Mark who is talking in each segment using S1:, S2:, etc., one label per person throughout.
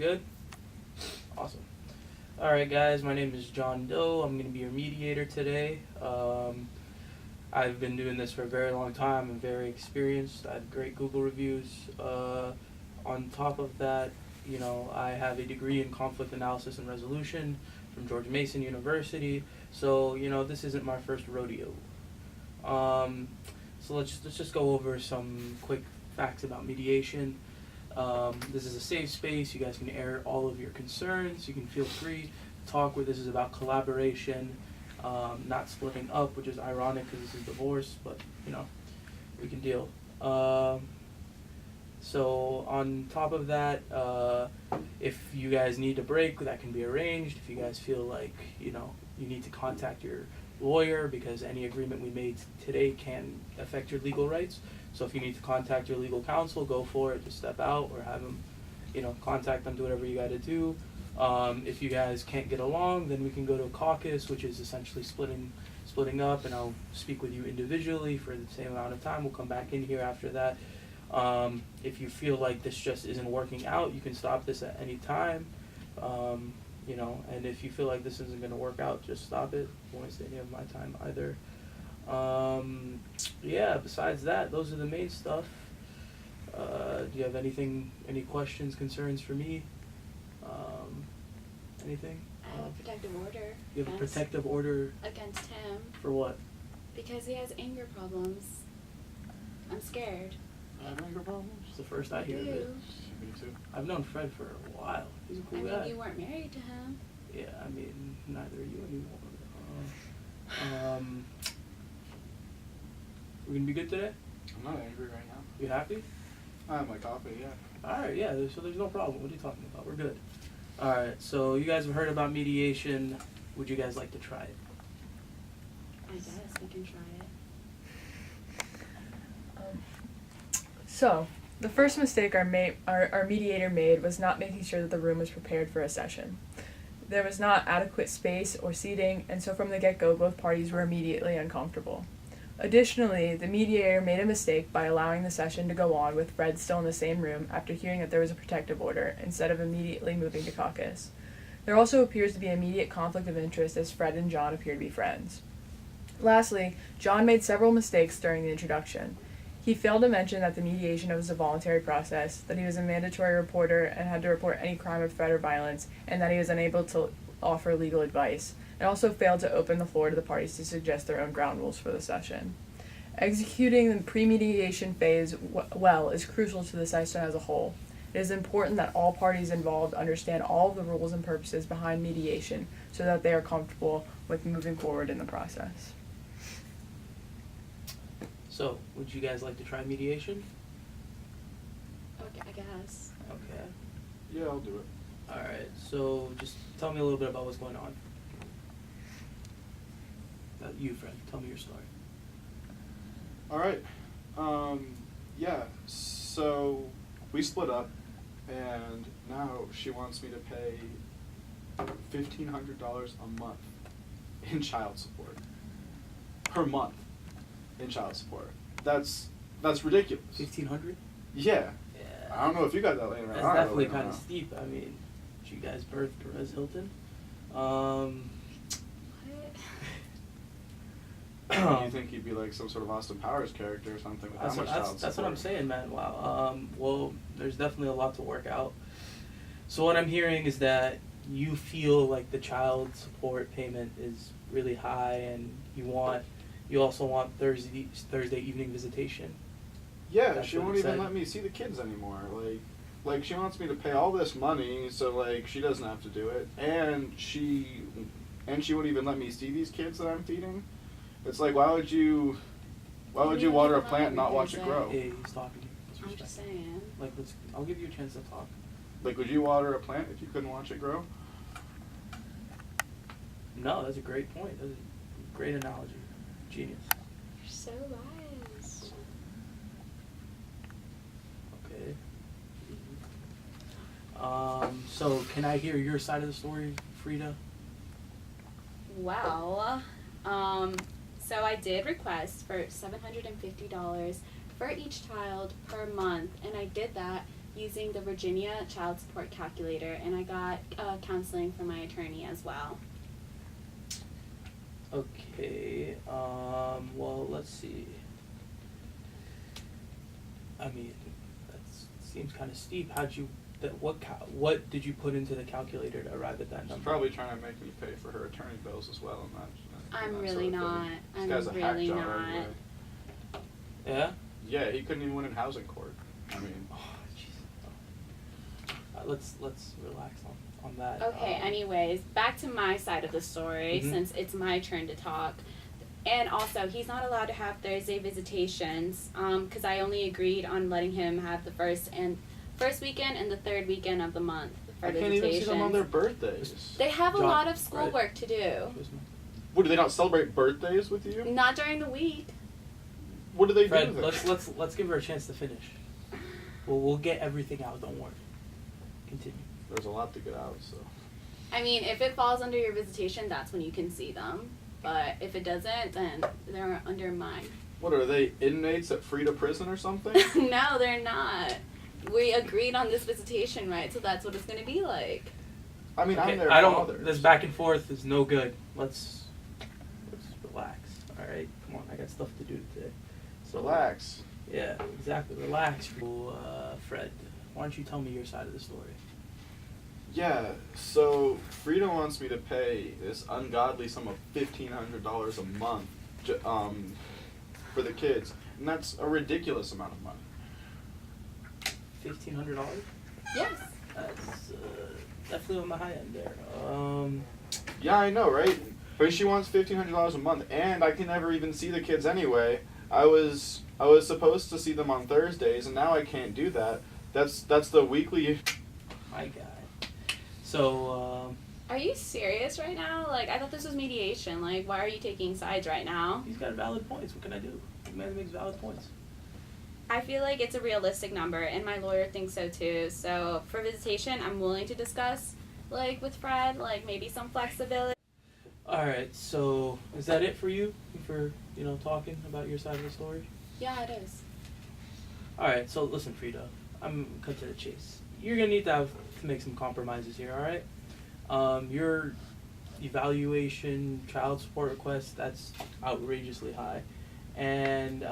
S1: good? Awesome. Alright guys, my name is John Doe. I'm going to be your mediator today. I've been doing this for a very long time. I'm very experienced. I have great Google reviews. On top of that, you know, I have a degree in conflict analysis and resolution from George Mason University. So, you know, this isn't my first rodeo. So let's just go over some quick facts about mediation. This is a safe space. You guys can air all of your concerns. You can feel free to talk where this is about collaboration, not splitting up, which is ironic because this is divorce, but, you know, we can deal. So on top of that, if you guys need a break, that can be arranged. If you guys feel like, you know, you need to contact your lawyer because any agreement we made today can affect your legal rights. So if you need to contact your legal counsel, go for it. Just step out or have them, you know, contact them, do whatever you got to do. If you guys can't get along, then we can go to a caucus, which is essentially splitting up, and I'll speak with you individually for the same amount of time. We'll come back in here after that. If you feel like this just isn't working out, you can stop this at any time. You know, and if you feel like this isn't going to work out, just stop it. Don't waste any of my time either. Yeah, besides that, those are the main stuff. Do you have any questions, concerns for me? Anything?
S2: I have a protective order.
S1: You have a protective order?
S2: Against him.
S1: For what?
S2: Because he has anger problems. I'm scared.
S3: I have anger problems?
S1: It's the first I hear of it.
S3: Me too.
S1: I've known Fred for a while. He's a cool guy.
S2: I mean, you weren't married to him.
S1: Yeah, I mean, neither are you anymore. We're gonna be good today?
S3: I'm not angry right now.
S1: You happy?
S3: I have my coffee, yeah.
S1: Alright, yeah, so there's no problem. What are you talking about? We're good. Alright, so you guys have heard about mediation. Would you guys like to try it?
S2: I guess we can try it.
S4: So, the first mistake our mediator made was not making sure that the room was prepared for a session. There was not adequate space or seating, and so from the get-go, both parties were immediately uncomfortable. Additionally, the mediator made a mistake by allowing the session to go on with Fred still in the same room after hearing that there was a protective order, instead of immediately moving to caucus. There also appears to be immediate conflict of interest as Fred and John appear to be friends. Lastly, John made several mistakes during the introduction. He failed to mention that the mediation was a voluntary process, that he was a mandatory reporter and had to report any crime of threat or violence, and that he was unable to offer legal advice, and also failed to open the floor to the parties to suggest their own ground rules for the session. Executing the pre-mediation phase well is crucial to the session as a whole. It is important that all parties involved understand all of the rules and purposes behind mediation so that they are comfortable with moving forward in the process.
S1: So, would you guys like to try mediation?
S2: Okay, I guess.
S1: Okay.
S3: Yeah, I'll do it.
S1: Alright, so just tell me a little bit about what's going on. You, Fred, tell me your story.
S3: Alright. Yeah, so we split up, and now she wants me to pay $1,500 a month in child support. Per month in child support. That's ridiculous.
S1: 1,500?
S3: Yeah.
S1: Yeah.
S3: I don't know if you got that laying around.
S1: That's
S3: I don't know
S1: definitely
S3: laying
S1: kind of
S3: around.
S1: steep. I mean, did you guys birth Perez Hilton?
S3: You think he'd be like some sort of Austin Powers character or something with that much child support?
S1: That's what I'm saying, man. Wow. Well, there's definitely a lot to work out. So what I'm hearing is that you feel like the child support payment is really high, and you also want Thursday evening visitation.
S3: Yeah,
S1: That's
S3: she
S1: what
S3: won't
S1: it
S3: even
S1: said.
S3: let me see the kids anymore. Like she wants me to pay all this money so like she doesn't have to do it, and she won't even let me see these kids that I'm feeding. It's like, why would you water a plant and not watch it grow?
S1: Hey, he's talking.
S2: I'm just saying.
S1: Like, I'll give you a chance to talk.
S3: Like, would you water a plant if you couldn't watch it grow?
S1: No, that's a great point. That's a great analogy. Genius.
S2: You're so wise.
S1: Okay. So can I hear your side of the story, Frida?
S2: Well, so I did request for $750 for each child per month, and I did that using the Virginia Child Support Calculator, and I got counseling from my attorney as well.
S1: Okay. Well, let's see. I mean, that seems kind of steep. What did you put into the calculator to arrive at that
S3: She's
S1: number?
S3: probably trying to make me pay for her attorney bills as well, and that.
S2: I'm
S3: that
S2: really
S3: sort of
S2: not.
S3: thing.
S2: I'm
S3: This guy's a hack
S2: really
S3: job
S2: not.
S3: anyway.
S1: Yeah.
S3: Yeah, he couldn't even win in housing court. I mean,
S1: Oh, jeez. Let's relax on that.
S2: Okay, anyways, back to my side of the story,
S1: Mhm.
S2: since it's my turn to talk. And also, he's not allowed to have Thursday visitations, because I only agreed on letting him have the first weekend and the third weekend of the month for
S3: I can't
S2: visitations.
S3: even see them on their birthdays.
S2: They have a
S1: John,
S2: lot of schoolwork
S1: right.
S2: to do.
S3: What, do they not celebrate birthdays with you?
S2: Not during the week.
S3: What do they
S1: Fred,
S3: do then?
S1: let's give her a chance to finish. We'll get everything out. Don't worry. Continue.
S3: There's a lot to get out, so.
S2: I mean, if it falls under your visitation, that's when you can see them. But if it doesn't, then they're under mine.
S3: What, are they inmates at Frida Prison or something?
S2: No, they're not. We agreed on this visitation, right? So that's what it's going to be like.
S3: I mean,
S1: Okay,
S3: I'm their
S1: I don't.
S3: father.
S1: This back and forth is no good. Let's relax. All right. Come on. I got stuff to do today. So
S3: Relax.
S1: Yeah, exactly. Relax. Fred, why don't you tell me your side of the story?
S3: Yeah, so Frida wants me to pay this ungodly sum of $1,500 a month for the kids, and that's a ridiculous amount of money.
S1: $1,500?
S2: Yes.
S1: That's definitely on the high end there.
S3: Yeah, I know, right? But she wants $1,500 a month, and I can never even see the kids anyway. I was supposed to see them on Thursdays, and now I can't do that. That's the weekly.
S1: My guy. So,
S2: Are you serious right now? Like, I thought this was mediation. Like, why are you taking sides right now?
S1: he's got valid points. What can I do? The man makes valid points.
S2: I feel like it's a realistic number, and my lawyer thinks so too. So for visitation, I'm willing to discuss, like, with Fred, like, maybe some flexibility.
S1: All right. So, is that it for you? For talking about your side of the story?
S2: Yeah, it is.
S1: All right. So listen, Frida. I'm cut to the chase. You're gonna need to make some compromises here. All right. Your evaluation child support request, that's outrageously high, and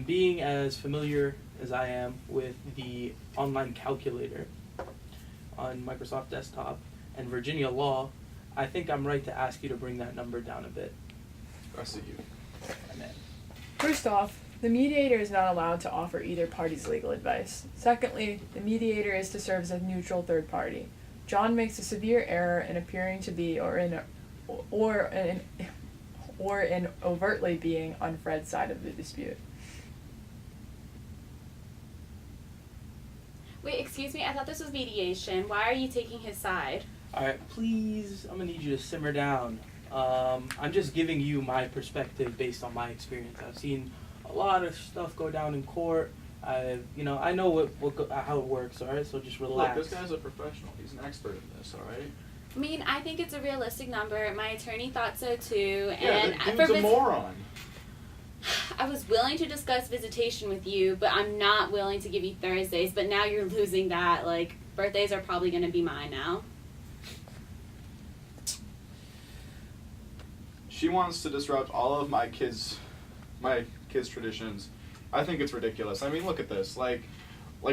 S1: being as familiar as I am with the online calculator on Microsoft Desktop and Virginia law, I think I'm right to ask you to bring that number down a bit.
S3: I see you.
S1: My man.
S4: First off, the mediator is not allowed to offer either party's legal advice. Secondly, the mediator is to serve as a neutral third party. John makes a severe error in appearing to be or in overtly being on Fred's side of the dispute.
S2: Wait, excuse me, I thought this was mediation. Why are you taking his side?
S1: All right, please, I'm gonna need you to simmer down. I'm just giving you my perspective based on my experience. I've seen a lot of stuff go down in court. I know how it works. All right, so just relax.
S3: Look, this guy's a professional. He's an expert in this. All right.
S2: I mean, I think it's a realistic number. My attorney thought so too.
S3: Yeah,
S2: And
S3: the dude's a moron.
S2: I was willing to discuss visitation with you, but I'm not willing to give you Thursdays. But now you're losing that. Like, birthdays are probably going to be mine now.
S3: She wants to disrupt all of my kids' traditions. I think it's ridiculous. I mean, look at this. Like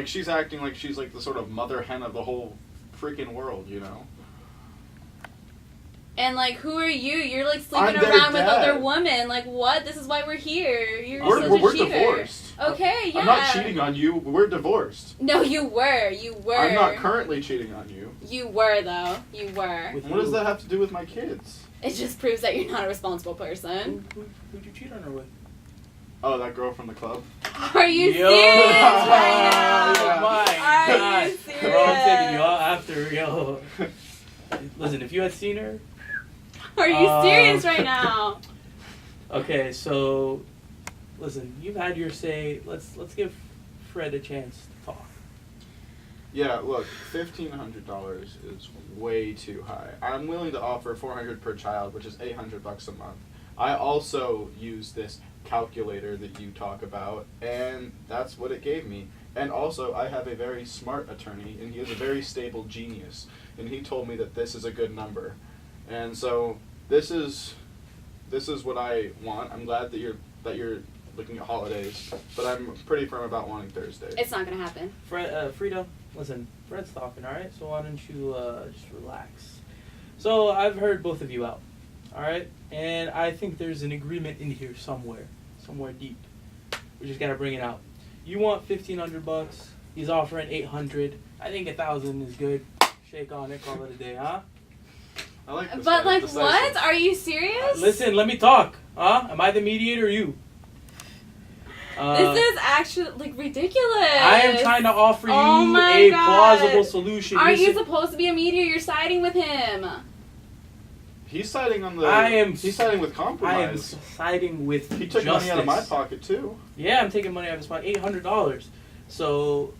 S3: she's acting like she's like the sort of mother hen of the whole freaking world, you know?
S2: And, like, who are you? You're, like, sleeping
S3: I'm their
S2: around with
S3: dad.
S2: other women. Like, what? This is why we're here. You're
S3: We're
S2: such a cheater.
S3: divorced.
S2: Okay, yeah.
S3: I'm not cheating on you. We're divorced.
S2: No, you were. You were.
S3: I'm not currently cheating on you.
S2: You were, though. You were.
S1: With
S3: What does that have to do with my kids?
S2: It just proves that you're not a responsible person.
S1: Who'd you cheat on her with?
S3: Oh, that girl from the club?
S2: Are you
S1: Yo!
S2: serious right now?
S1: Oh my
S2: Are
S1: God.
S2: you serious?
S1: Bro, I'm taking you out after, yo. Listen, if you had seen her...
S2: Are you serious right now?
S1: Okay, so... Listen, you've had your say. Let's give Fred a chance to talk.
S3: Yeah, look, $1,500 is way too high. I'm willing to offer $400 per child, which is $800 a month. I also use this calculator that you talk about, and that's what it gave me. And also, I have a very smart attorney, and he is a very stable genius, and he told me that this is a good number. And so this is what I want. I'm glad that you're looking at holidays, but I'm pretty firm about wanting Thursday.
S2: It's not gonna happen.
S1: Frida, listen, Fred's talking, alright? So why don't you just relax. So I've heard both of you out, alright? And I think there's an agreement in here somewhere deep. We just gotta bring it out. You want $1,500, he's offering $800. I think $1,000 is good. Shake on it, call it a day, huh?
S3: I like this.
S2: But
S3: guy.
S2: like,
S3: Decisive.
S2: what? Are you serious?
S1: Listen, let me talk, huh? Am I the mediator or you?
S2: This is actually like ridiculous.
S1: I am trying to offer you
S2: my
S1: a
S2: God.
S1: plausible solution.
S2: Aren't you
S1: Listen,
S2: supposed to be a mediator? You're siding with him.
S3: He's siding on the. He's siding with
S1: I am
S3: compromise.
S1: siding with
S3: He took
S1: justice.
S3: money out of my pocket too.
S1: Yeah, I'm taking money out of his pocket. $800. So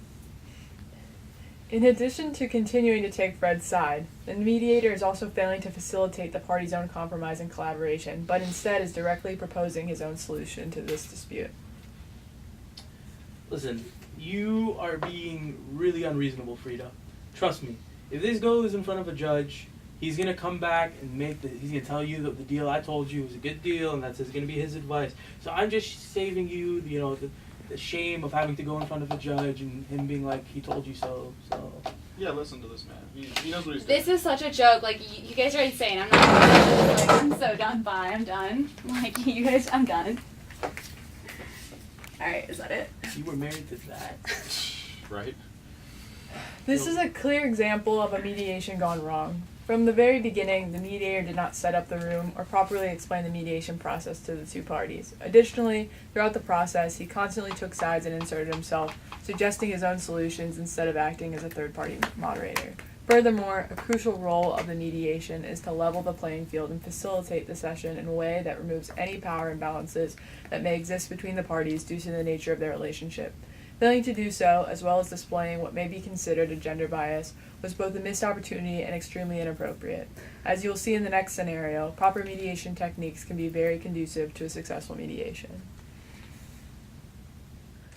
S4: In addition to continuing to take Fred's side, the mediator is also failing to facilitate the parties' own compromise and collaboration, but instead is directly proposing his own solution to this dispute.
S1: listen, you are being really unreasonable, Frida. Trust me. If this goes in front of a judge, he's gonna come back and he's gonna tell you that the deal I told you was a good deal, and that's gonna be his advice. So I'm just saving you, the shame of having to go in front of a judge and him being like, he told you so. So
S3: Yeah, listen to this man. He knows what he's
S2: This
S3: doing.
S2: is such a joke. Like, you guys are insane. I'm not. Like, I'm so done. Bye. I'm done. Like, you guys, I'm done. All right, is that it?
S1: you were married to that.
S3: Right?
S4: This is a clear example of a mediation gone wrong. From the very beginning, the mediator did not set up the room or properly explain the mediation process to the two parties. Additionally, throughout the process, he constantly took sides and inserted himself, suggesting his own solutions instead of acting as a third-party moderator. Furthermore, a crucial role of the mediation is to level the playing field and facilitate the session in a way that removes any power imbalances that may exist between the parties due to the nature of their relationship. Failing to do so, as well as displaying what may be considered a gender bias, was both a missed opportunity and extremely inappropriate. As you will see in the next scenario, proper mediation techniques can be very conducive to a successful mediation.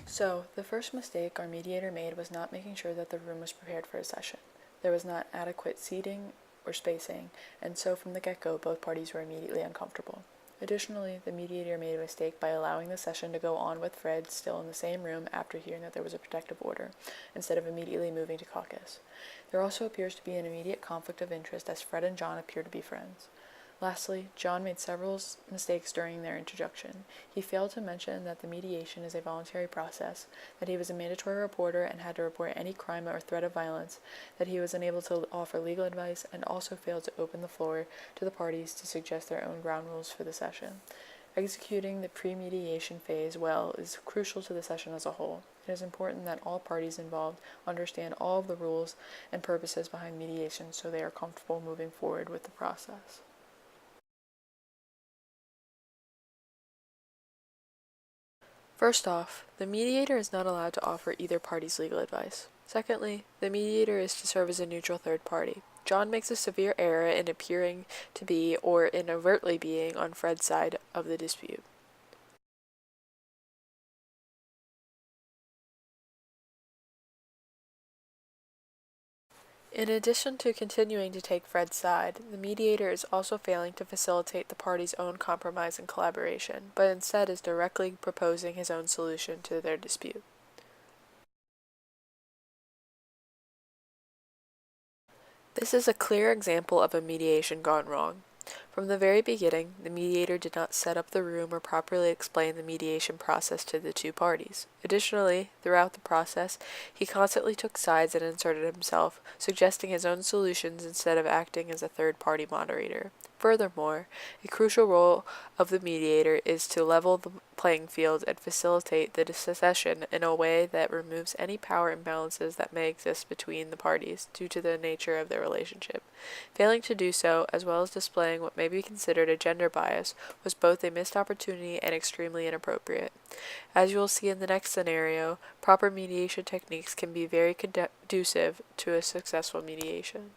S4: So, the first mistake our mediator made was not making sure that the room was prepared for a session. There was not adequate seating or spacing, and so from the get-go, both parties were immediately uncomfortable. Additionally, the mediator made a mistake by allowing the session to go on with Fred still in the same room after hearing that there was a protective order, instead of immediately moving to caucus. There also appears to be an immediate conflict of interest as Fred and John appear to be friends. Lastly, John made several mistakes during their introduction. He failed to mention that the mediation is a voluntary process, that he was a mandatory reporter and had to report any crime or threat of violence, that he was unable to offer legal advice, and also failed to open the floor to the parties to suggest their own ground rules for the session. Executing the pre-mediation phase well is crucial to the session as a whole. It is important that all parties involved understand all of the rules and purposes behind mediation so they are comfortable moving forward with the process. First off, the mediator is not allowed to offer either party's legal advice. Secondly, the mediator is to serve as a neutral third party. John makes a severe error in appearing to be, or inadvertently being, on Fred's side of the dispute. In addition to continuing to take Fred's side, the mediator is also failing to facilitate the parties' own compromise and collaboration, but instead is directly proposing his own solution to their dispute. This is a clear example of a mediation gone wrong. From the very beginning, the mediator did not set up the room or properly explain the mediation process to the two parties. Additionally, throughout the process, he constantly took sides and inserted himself, suggesting his own solutions instead of acting as a third-party moderator. Furthermore, a crucial role of the mediator is to level the playing field and facilitate the session in a way that removes any power imbalances that may exist between the parties due to the nature of their relationship. Failing to do so, as well as displaying what may be considered a gender bias, was both a missed opportunity and extremely inappropriate. As you will see in the next scenario, proper mediation techniques can be very conducive to a successful mediation.